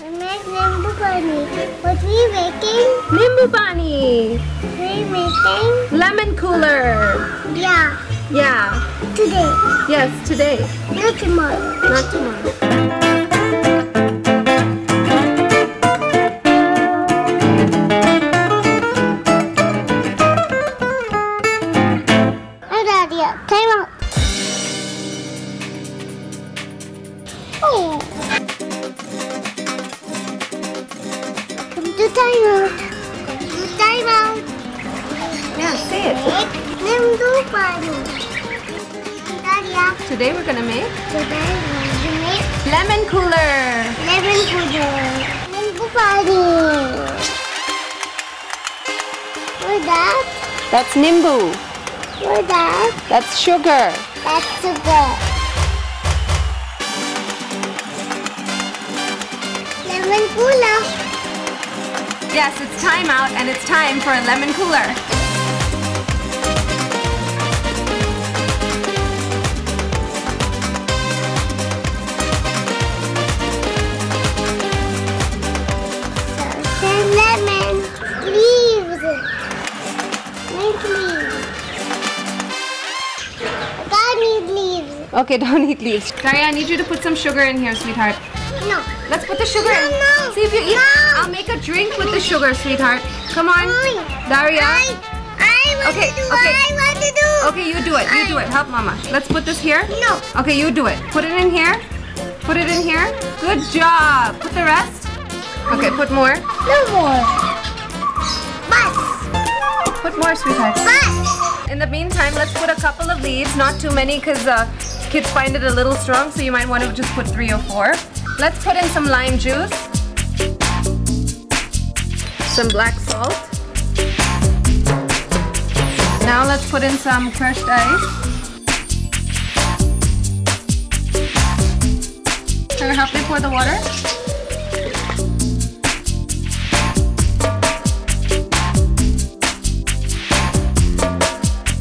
We make nimbu pani. What we making? Nimbu pani. We making? Lemon cooler. Yeah. Yeah. Today. Yes, today. Not tomorrow. Not tomorrow. Hi, Daria. Time out. Oh. Come to time out. Come to time out. Yeah, say it. Make nimbu pani. Daria. Today we're gonna make Today we're going to make lemon cooler. lemon cooler. Nimbu pani. What's that? That's nimbu. What's that? That's sugar. That's sugar. Lemon cooler. Yes, it's time out and it's time for a lemon cooler. Then lemon leaves. Make leaves. I need leaves. Okay, don't eat leaves. Daria, I need you to put some sugar in here, sweetheart. No. Let's put the sugar in. No. See if you eat. No. I'll make a drink with the sugar, sweetheart. Come on. Daria. I want Okay, to do okay. what I want to do. Okay, you do it. You do it. Help Mama. Let's put this here. No. Okay, you do it. Put it in here. Put it in here. Good job. Put the rest. Okay, put more. No more. Bus. Put more, sweetheart. Bus. In the meantime, let's put a couple of leaves. Not too many because kids find it a little strong, so you might want to just put 3 or 4. Let's put in some lime juice. Some black salt. Now let's put in some crushed ice. Can you help me pour the water?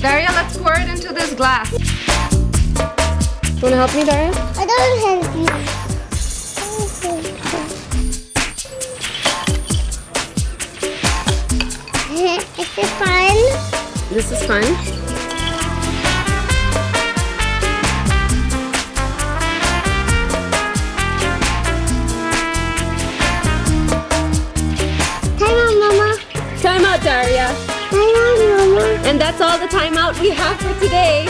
Daria, let's pour it into this glass. You want to help me, Daria? I don't help you. Is it fun? This is fun. Time out, Mama. Time out, Daria. Time out, Mama. And that's all the time out we have for today.